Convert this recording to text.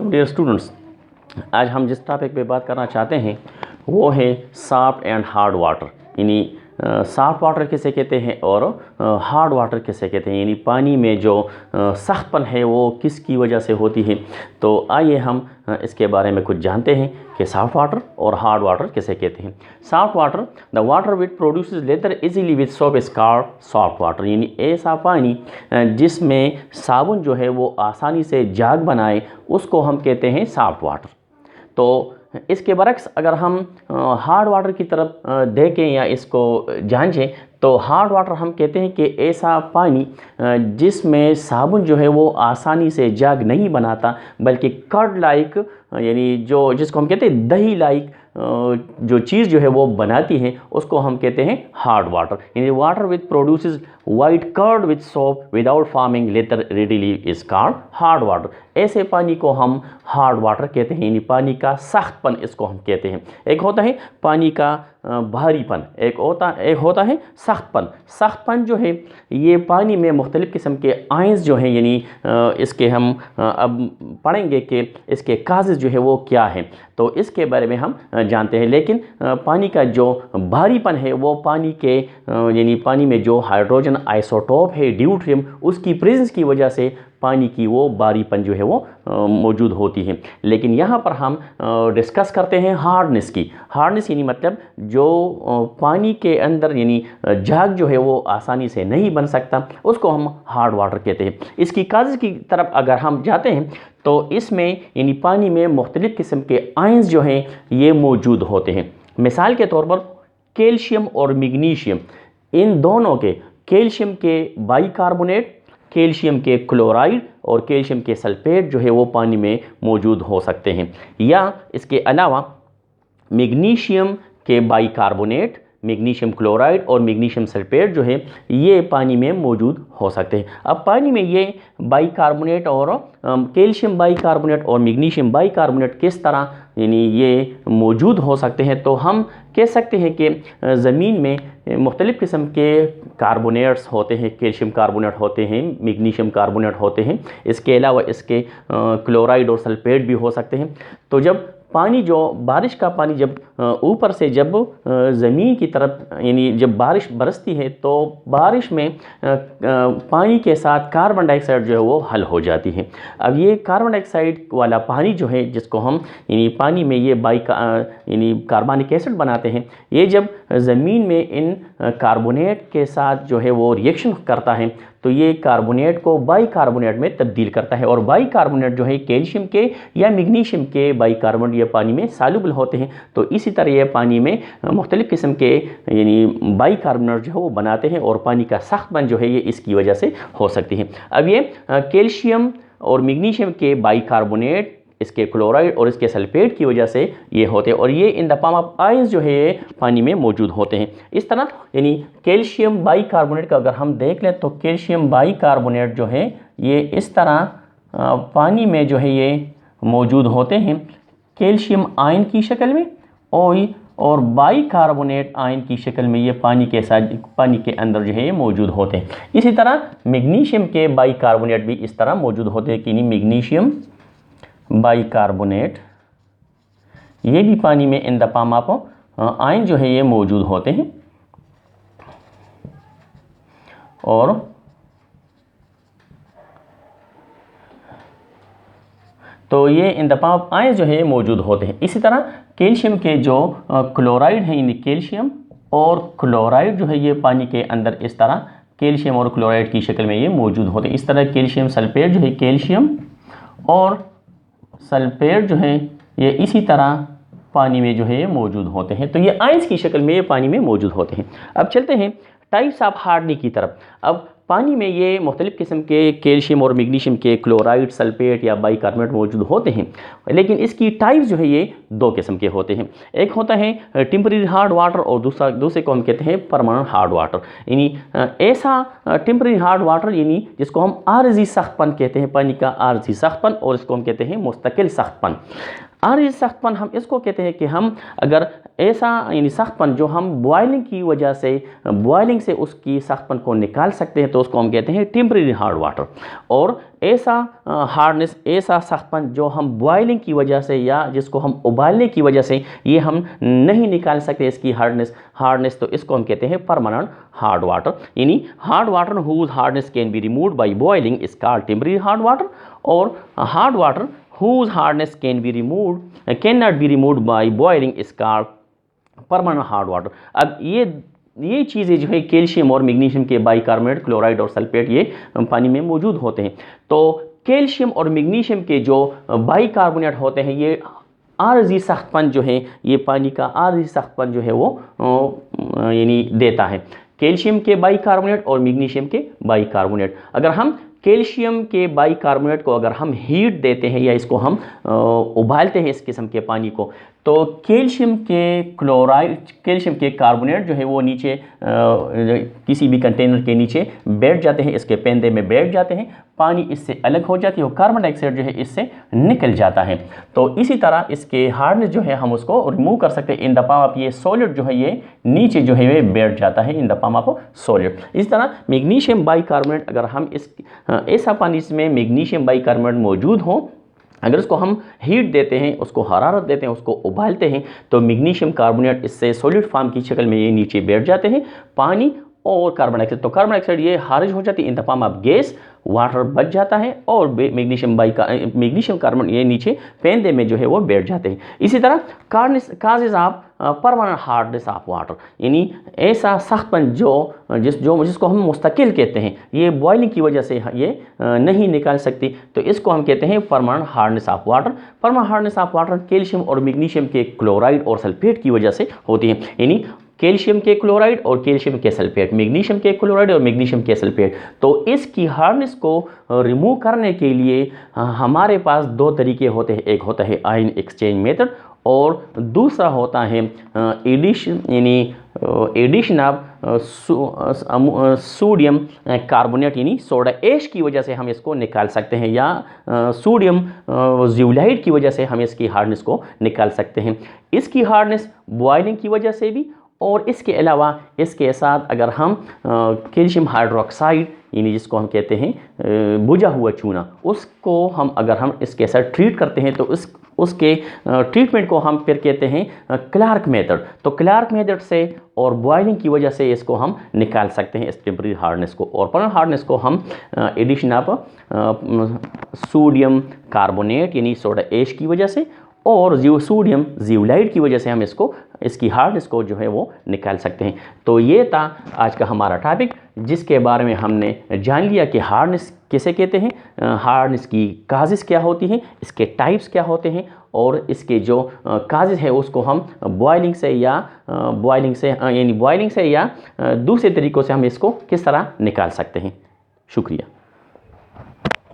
Dear students, आज हम जिस टॉपिक पे बात करना चाहते हैं वो है सॉफ्ट एंड हार्ड वाटर। यानी सॉफ्ट वाटर किसे कहते हैं और हार्ड वाटर किसे कहते हैं, यानी पानी में जो सख्तपन है वो किसकी वजह से होती है। तो आइए हम इसके बारे में कुछ जानते हैं कि सॉफ्ट वाटर और हार्ड वाटर किसे कहते हैं। Soft water, the water which produces leather easily with soap is called soft water. यानी ऐसा पानी जिसमें साबुन जो है वो आसानी से झाग बनाए उसको हम कहते हैं सॉफ्ट वाटर। तो इसके बरक्स अगर हम हार्ड वाटर की तरफ देखें या इसको जांचें तो हार्ड वाटर हम कहते हैं कि ऐसा पानी जिसमें साबुन जो है वो आसानी से झाग नहीं बनाता बल्कि कर्ड लाइक, यानी जो जिसको हम कहते हैं दही लाइक जो चीज़ जो है वो बनाती है उसको हम कहते हैं हार्ड वाटर। यानी water which produces white curd with soap without forming lather readily is called hard water. ऐसे पानी को हम हार्ड वाटर कहते हैं, यानी पानी का सख्तपन इसको हम कहते हैं। एक होता है पानी का भारीपन, एक होता है सख्तपन। सख्तपन जो है ये पानी में मुख्तलिफ़ किस्म के आयंस जो हैं, यानी इसके हम अब पढ़ेंगे कि इसके काजेज़ जो है वो क्या हैं, तो इसके बारे में हम जानते हैं। लेकिन पानी का जो भारीपन है वो पानी के यानी पानी में जो हाइड्रोजन आइसोटोप है ड्यूट्रियम, उसकी प्रेजेंस की वजह से पानी की वो भारीपन जो है वो मौजूद होती है। लेकिन यहाँ पर हम डिस्कस करते हैं हार्डनेस की। हार्डनेस यानी मतलब जो पानी के अंदर यानी झाग जो है वो आसानी से नहीं बन सकता उसको हम हार्ड वाटर कहते हैं। इसकी काज़ की तरफ अगर हम जाते हैं तो इसमें यानी पानी में मुख्तलिफ़ किस्म के आयंस जो हैं ये मौजूद होते हैं। मिसाल के तौर पर कैल्शियम और मैग्नीशियम, इन दोनों के, कैल्शियम के बाइकार्बोनेट, कैल्शियम के क्लोराइड और कैल्शियम के सल्फेट जो है वो पानी में मौजूद हो सकते हैं। या इसके अलावा मैग्नीशियम के बाइकार्बोनेट, मैग्नीशियम क्लोराइड और मैग्नीशियम सल्फेट जो है ये पानी में मौजूद हो सकते हैं। अब पानी में ये बाइकार्बोनेट और कैल्शियम बाइकार्बोनेट और मैग्नीशियम बाइकार्बोनेट किस तरह यानी ये मौजूद हो सकते हैं, तो हम कह सकते हैं कि ज़मीन में मुख्तलिफ़ किस्म के कार्बोनेट्स होते हैं, कैल्शियम कार्बोनेट होते हैं, मैग्नीशियम कार्बोनेट होते हैं। इसके अलावा इसके क्लोराइड और सल्फेट भी हो सकते हैं। तो जब पानी, जो बारिश का पानी जब ऊपर से जब ज़मीन की तरफ यानी जब बारिश बरसती है तो बारिश में पानी के साथ कार्बन डाइऑक्साइड जो है वो हल हो जाती है। अब ये कार्बन डाइऑक्साइड वाला पानी जो है जिसको हम यानी पानी में ये यानी कार्बनिक एसिड बनाते हैं, ये जब ज़मीन में इन कार्बोनेट के साथ जो है वो रिएक्शन करता है तो ये कार्बोनेट को बाइकार्बोनेट में तब्दील करता है। और बाइकार्बोनेट जो है कैल्शियम के या मैग्नीशियम के बाइकार्बोनेट ये पानी में सॉल्युबल होते हैं। तो इसी तरह ये पानी में मुख्तलिफ़ किस्म के यानी बाइकार्बोनेट जो है वो बनाते हैं और पानी का सख्तपन जो है ये इसकी वजह से हो सकती है। अब ये कैल्शियम और मैग्नीशियम के बाइकार्बोनेट, इसके क्लोराइड और इसके सल्फेट की वजह से ये होते हैं और ये in the form of ions जो है ये पानी में मौजूद होते हैं। इस तरह यानी कैल्शियम बाइकार्बोनेट का अगर हम देख लें तो कैल्शियम बाइकार्बोनेट जो है ये इस तरह पानी में जो है ये मौजूद होते हैं कैल्शियम आयन की शक्ल में और बाइकार्बोनेट आयन की शक्ल में ये पानी के साथ, पानी के अंदर जो है ये मौजूद होते हैं। इसी तरह मैग्नीशियम के बाइकार्बोनेट भी इस तरह मौजूद होते हैं कि मैग्नीशियम बाइकार्बोनेट ये भी पानी में in the form of ion जो है ये मौजूद होते हैं। और तो ये in the form of ion जो है मौजूद होते हैं। इसी तरह कैल्शियम के जो क्लोराइड है, यानी कैल्शियम और क्लोराइड जो है ये पानी के अंदर इस तरह कैल्शियम और क्लोराइड की शक्ल में ये मौजूद होते हैं। इस तरह कैल्शियम सल्फेट जो है, कैल्शियम और सल्फेट जो है ये इसी तरह पानी में जो है मौजूद होते हैं। तो ये आयंस की शक्ल में ये पानी में मौजूद होते हैं। अब चलते हैं टाइप्स ऑफ हार्डनिंग की तरफ। अब पानी में ये मुख्तलिफ़ किस्म के कैल्शियम और मैग्नीशियम के क्लोराइड, सल्फेट या बाइकार्बोनेट मौजूद होते हैं, लेकिन इसकी टाइप्स जो है ये दो किस्म के होते हैं। एक होता है टेम्परेरी हार्ड वाटर और दूसरे को हम कहते हैं परमानेंट हार्ड वाटर। यानी ऐसा टेम्परेरी हार्ड वाटर यानी जिसको हम आरजी सख्तपन कहते हैं, पानी का आरजी सख्तपन, और इसको हम कहते हैं मुस्तकिल सख्तपन। आर्जी सख्तपन हम इसको कहते हैं कि हम अगर ऐसा यानी सख्तपन जो हम बॉयलिंग की वजह से बॉयलिंग से उसकी सख्तपन को निकाल सकते हैं तो उसको हम कहते हैं टेम्परेरी हार्ड वाटर। और ऐसा हार्डनेस, ऐसा सख्तपन जो हम बॉयलिंग की वजह से या जिसको हम उबालने की वजह से ये हम नहीं निकाल सकते इसकी हार्डनेस, तो इसको हम कहते हैं परमानेंट हार्ड वाटर। यानी hard water whose hardness can be removed by boiling is called temporary hard water, और hard water whose hardness cannot be removed by boiling is called permanent hard water। अब ये चीज़ें जो है calcium और magnesium के bicarbonate, chloride और sulphate ये पानी में मौजूद होते हैं। तो कैल्शियम और मैग्नीशियम के जो बाइकार्बोनेट होते हैं ये आर्जी सख्तपन जो है, ये पानी का आर्जी सख्तपन जो है वो यानी देता है। कैल्शियम के बाइकार्बोनेट और मैग्नीशियम के बाइकार्बोनेट, अगर हम कैल्शियम के बाइकार्बोनेट को अगर हम हीट देते हैं या इसको हम उबालते हैं इस किस्म के पानी को, तो कैल्शियम के कार्बोनेट जो है वो नीचे किसी भी कंटेनर के नीचे बैठ जाते हैं, इसके पेंदे में बैठ जाते हैं, पानी इससे अलग हो जाती है और कार्बन डाइऑक्साइड जो है इससे निकल जाता है। तो इसी तरह इसके हार्डनेस जो है हम उसको रिमूव कर सकते हैं इन द पाम ऑफ ये सॉलिड जो है ये नीचे जो है ये बैठ जाता है in the palm of solid. इस तरह मैग्नीशियम बाइकार्बोनेट, अगर हम ऐसा पानी इसमें मैग्नीशियम बाइकार्बोनेट मौजूद हो, अगर उसको हम हीट देते हैं, उसको हरारत देते हैं, उसको उबालते हैं, तो मैग्नीशियम कार्बोनेट इससे सॉलिड फॉर्म की शक्ल में ये नीचे बैठ जाते हैं, पानी और कार्बन डाइऑक्साइड, तो कार्बन डाइऑक्साइड ये खारिज हो जाती है in the form of gas, water बच जाता है और मैग्नीशियम कार्बन ये नीचे पेंदे में जो है वो बैठ जाते हैं। इसी तरह causes of permanent hardness of water, यानी ऐसा सख्तपन जिसको हम मुस्तकिल कहते हैं, ये बॉइलिंग की वजह से ये नहीं निकाल सकती, तो इसको हम कहते हैं permanent hardness of water. Permanent hardness of water calcium और मैग्नीशियम के क्लोराइड और सल्फेट की वजह से होती है, यानी कैल्शियम के क्लोराइड और कैल्शियम के सल्फेट, मैग्नीशियम के क्लोराइड और मैग्नीशियम के सल्फेट। तो इसकी हार्डनेस को रिमूव करने के लिए हमारे पास दो तरीके होते हैं, एक होता है आयन एक्सचेंज मेथड और दूसरा होता है एडिशन ऑफ सोडियम कार्बोनेट, यानी सोडा ऐश की वजह से हम इसको निकाल सकते हैं, या सोडियम जियोलाइट की वजह से हम इसकी हार्डनेस को निकाल सकते हैं। इसकी हार्डनेस बॉइलिंग की वजह से भी, और इसके अलावा इसके साथ अगर हम कैल्शियम हाइड्रोक्साइड यानी जिसको हम कहते हैं बुझा हुआ चूना, उसको अगर हम इसके साथ ट्रीट करते हैं तो उसके ट्रीटमेंट को हम फिर कहते हैं क्लार्क मेथड। तो क्लार्क मेथड से और बॉइलिंग की वजह से इसको हम निकाल सकते हैं इस टेम्परेरी हार्डनेस को, और परमानेंट हार्डनेस को हम एडिशन ऑफ सोडियम कार्बोनेट यानी सोडा ऐश की वजह से और सोडियम जियोलाइट की वजह से हम इसकी हार्डनेस को जो है वो निकाल सकते हैं। तो ये था आज का हमारा टॉपिक, जिसके बारे में हमने जान लिया कि हार्डनेस किसे कहते हैं, हार्डनेस की काजेस क्या होती हैं, इसके टाइप्स क्या होते हैं, और इसके जो काजेस है उसको हम बॉइलिंग से या दूसरे तरीक़ों से हम इसको किस तरह निकाल सकते हैं। शुक्रिया।